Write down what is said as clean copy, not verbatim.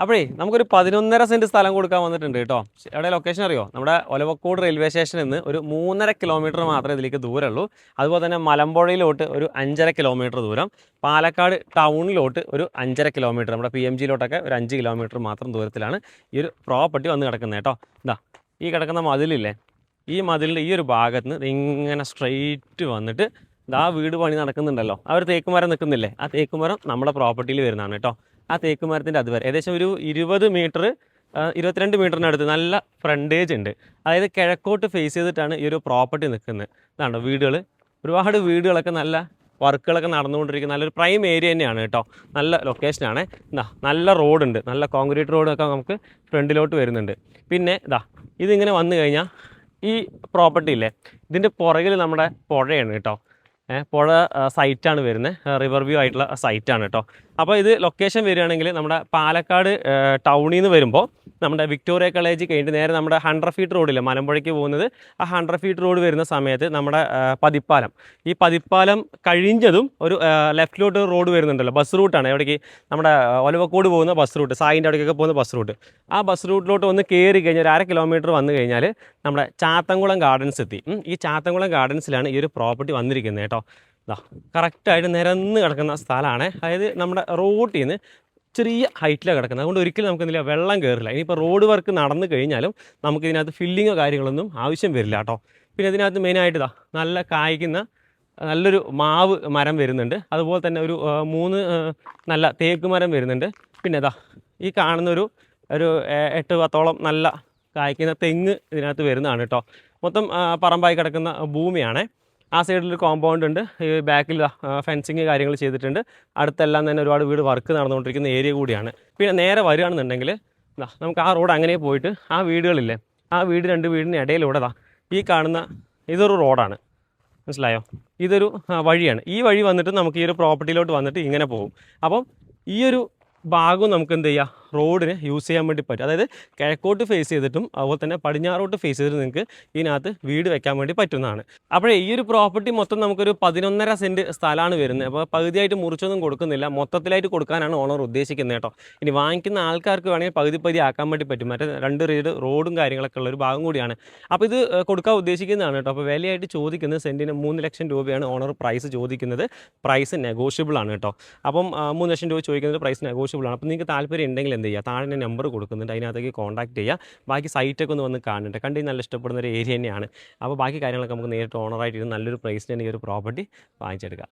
അപ്പോഴേ നമുക്കൊരു 11.5 സെന്റ് സ്ഥലം കൊടുക്കാൻ വന്നിട്ടുണ്ട് കേട്ടോ. എവിടെ ലൊക്കേഷൻ അറിയോ? നമ്മുടെ ഒലവക്കോട് റെയിൽവേ സ്റ്റേഷനിൽ നിന്ന് ഒരു 3.5 കിലോമീറ്റർ മാത്രമേ ഇതിലേക്ക് ദൂരമുള്ളൂ. അതുപോലെ തന്നെ മലമ്പുഴയിലോട്ട് ഒരു 5.5 കിലോമീറ്റർ ദൂരം, പാലക്കാട് ടൗണിലോട്ട് ഒരു 5.5 കിലോമീറ്റർ, നമ്മുടെ PMGയിലോട്ടൊക്കെ ഒരു 5 കിലോമീറ്റർ മാത്രം ദൂരത്തിലാണ് ഈ ഒരു പ്രോപ്പർട്ടി വന്ന് കിടക്കുന്നത് കേട്ടോ. ഇതാ ഈ കിടക്കുന്ന മതിലില്ലേ, ഈ മതിലിൻ്റെ ഈ ഒരു ഭാഗത്ത് നിന്ന് ഇങ്ങനെ സ്ട്രെയിറ്റ് വന്നിട്ട് ഇതാ വീട് പണി നടക്കുന്നുണ്ടല്ലോ, ആ ഒരു തേക്കുമരം നിൽക്കുന്നില്ലേ, ആ തേക്കുമരം നമ്മുടെ പ്രോപ്പർട്ടിയിൽ വരുന്നതാണ് കേട്ടോ. ആ തേക്കുമരത്തിൻ്റെ അതുവരെ ഏകദേശം ഒരു 20 മീറ്റർ 22 മീറ്ററിനടുത്ത് നല്ല ഫ്രണ്ടേജ് ഉണ്ട്. അതായത് കിഴക്കോട്ട് ഫേസ് ചെയ്തിട്ടാണ് ഈ ഒരു പ്രോപ്പർട്ടി നിൽക്കുന്നത്. ഇതാണോ വീടുകൾ, ഒരുപാട് വീടുകളൊക്കെ നല്ല വർക്കുകളൊക്കെ നടന്നുകൊണ്ടിരിക്കുന്ന നല്ലൊരു പ്രൈം ഏരിയ തന്നെയാണ് കേട്ടോ. നല്ല ലൊക്കേഷനാണ്. നല്ല റോഡുണ്ട്, നല്ല കോൺക്രീറ്റ് റോഡൊക്കെ നമുക്ക് ഫ്രണ്ടിലോട്ട് വരുന്നുണ്ട്. പിന്നെ ഇതിങ്ങനെ വന്നു കഴിഞ്ഞാൽ ഈ പ്രോപ്പർട്ടി ഇല്ലേ, ഇതിൻ്റെ പുറകിൽ നമ്മുടെ പുഴയാണ് കേട്ടോ. പുഴ സൈറ്റാണ് വരുന്നത്, റിവർ വ്യൂ ആയിട്ടുള്ള സൈറ്റാണ് കേട്ടോ. അപ്പോൾ ഇത് ലൊക്കേഷൻ വരികയാണെങ്കിൽ നമ്മുടെ പാലക്കാട് ടൗണിൽ നിന്ന് വരുമ്പോൾ നമ്മുടെ വിക്ടോറിയ കോളേജ് കഴിഞ്ഞിട്ട് നേരെ നമ്മുടെ 100 ഫീറ്റ് റോഡില്ലേ മലമ്പുഴയ്ക്ക് പോകുന്നത്, ആ 100 ഫീറ്റ് റോഡ് വരുന്ന സമയത്ത് നമ്മുടെ പതിപ്പാലം, ഈ പതിപ്പാലം കഴിഞ്ഞതും ഒരു ലെഫ്റ്റിലോട്ട് റോഡ് വരുന്നുണ്ടല്ലോ, ബസ് റൂട്ടാണ്. എവിടേക്ക്? നമ്മുടെ ഒലവക്കോട് പോകുന്ന ബസ് റൂട്ട്, സായിൻ്റെ അവിടേക്കൊക്കെ പോകുന്ന ബസ് റൂട്ട്. ആ ബസ് റൂട്ടിലോട്ട് ഒന്ന് കയറി കഴിഞ്ഞാൽ ഒരു 1/2 കിലോമീറ്റർ വന്നു കഴിഞ്ഞാൽ നമ്മുടെ ചാത്തൻകുളം ഗാർഡൻസ് എത്തി. ഈ ചാത്തൻകുളം ഗാർഡൻസിലാണ് ഈ ഒരു പ്രോപ്പർട്ടി വന്നിരിക്കുന്നത് കേട്ടോ. കറക്റ്റായിട്ട് നിരന്ന് കിടക്കുന്ന സ്ഥലമാണ്. അതായത് നമ്മുടെ റോട്ടിൽ നിന്ന് ചെറിയ ഹൈറ്റിലാണ് കിടക്കുന്നത്. അതുകൊണ്ട് ഒരിക്കലും നമുക്ക് എന്തില്ല വെള്ളം കയറില്ല. ഇനിയിപ്പോൾ റോഡ് വർക്ക് നടന്നു കഴിഞ്ഞാലും നമുക്കിതിനകത്ത് ഫില്ലിങ്ങോ കാര്യങ്ങളൊന്നും ആവശ്യം വരില്ല കേട്ടോ. പിന്നെ ഇതിനകത്ത് മെയിനായിട്ട് നല്ല കായ്ക്കുന്ന നല്ലൊരു മാവ് മരം വരുന്നുണ്ട്. അതുപോലെ തന്നെ ഒരു 3 നല്ല തേക്ക് മരം വരുന്നുണ്ട്. പിന്നെ ഈ കാണുന്ന ഒരു 8-10ഓളം നല്ല കായ്ക്കുന്ന തെങ്ങ് ഇതിനകത്ത് വരുന്നതാണ് കേട്ടോ. മൊത്തം പറമ്പായി കിടക്കുന്ന ഭൂമിയാണ്. ആ സൈഡിലൊരു കോമ്പൗണ്ട് ഉണ്ട്, ഈ ബാക്കിൽ ഫെൻസിങ് കാര്യങ്ങൾ ചെയ്തിട്ടുണ്ട്. അടുത്തെല്ലാം തന്നെ ഒരുപാട് വീട് വർക്ക് നടന്നുകൊണ്ടിരിക്കുന്ന ഏരിയ കൂടിയാണ്. പിന്നെ നേരെ വരികയാണെന്നുണ്ടെങ്കിൽ നമുക്ക് ആ റോഡ് അങ്ങനെ പോയിട്ട് ആ വീടുകളില്ലേ, ആ വീട് 2 വീടിന് ഇടയിലൂടെ ഈ കാണുന്ന ഇതൊരു റോഡാണ്, മനസ്സിലായോ? ഇതൊരു വഴിയാണ്. ഈ വഴി വന്നിട്ട് നമുക്ക് ഈ ഒരു പ്രോപ്പർട്ടിയിലോട്ട് വന്നിട്ട് ഇങ്ങനെ പോകും. അപ്പം ഈ ഒരു ഭാഗവും നമുക്ക് എന്ത് ചെയ്യാം, റോഡിന് യൂസ് ചെയ്യാൻ വേണ്ടി പറ്റും. അതായത് കിഴക്കോട്ട് ഫേസ് ചെയ്തിട്ടും അതുപോലെ തന്നെ പടിഞ്ഞാറോട്ട് ഫേസ് ചെയ്തിട്ട് നിങ്ങൾക്ക് ഇതിനകത്ത് വീട് വെക്കാൻ വേണ്ടി പറ്റുന്നതാണ്. അപ്പോഴേ ഈ ഒരു പ്രോപ്പർട്ടി മൊത്തം നമുക്കൊരു 11.5 സെൻറ്റ് സ്ഥലമാണ് വരുന്നത്. അപ്പോൾ പകുതിയായിട്ട് മുറിച്ചൊന്നും കൊടുക്കുന്നില്ല, മൊത്തത്തിലായിട്ട് കൊടുക്കാനാണ് ഓണർ ഉദ്ദേശിക്കുന്നത് കേട്ടോ. ഇനി വാങ്ങിക്കുന്ന ആൾക്കാർക്ക് വേണമെങ്കിൽ പകുതി ആക്കാൻ വേണ്ടി പറ്റും. മറ്റേ 2 റോഡും കാര്യങ്ങളൊക്കെ ഉള്ള ഒരു ഭാഗം കൂടിയാണ്. അപ്പോൾ ഇത് കൊടുക്കാൻ ഉദ്ദേശിക്കുന്നതാണ് കേട്ടോ. അപ്പോൾ വിലയായിട്ട് ചോദിക്കുന്നത് സെൻറ്റിന് 3 ലക്ഷം രൂപയാണ് ഓണർ പ്രൈസ് ചോദിക്കുന്നത്. പ്രൈസ് നെഗോഷ്യബിൾ ആണ് കേട്ടോ. അപ്പം 3 ലക്ഷം രൂപ ചോദിക്കുന്നത് പ്രൈസ് നെഗോഷ്യബിൾ ആണ്. അപ്പോൾ നിങ്ങൾക്ക് താല്പര്യം ഉണ്ടെങ്കിൽ എന്ത് ചെയ്യുക, താഴെ നമ്പർ കൊടുക്കുന്നുണ്ട്, അതിനകത്തേക്ക് കോൺടാക്ട് ചെയ്യുക. ബാക്കി സൈറ്റൊക്കെ ഒന്ന് വന്ന് കാണുന്നുണ്ട്, കണ്ടി നല്ല ഇഷ്ടപ്പെടുന്ന ഒരു ഏരിയ തന്നെയാണ്. അപ്പോൾ ബാക്കി കാര്യങ്ങളൊക്കെ നമുക്ക് നേരിട്ട് ഓണറായിട്ട് നല്ലൊരു പ്രൈസിന് തന്നെ ഈ ഒരു പ്രോപ്പർട്ടി വാങ്ങിച്ചെടുക്കാം.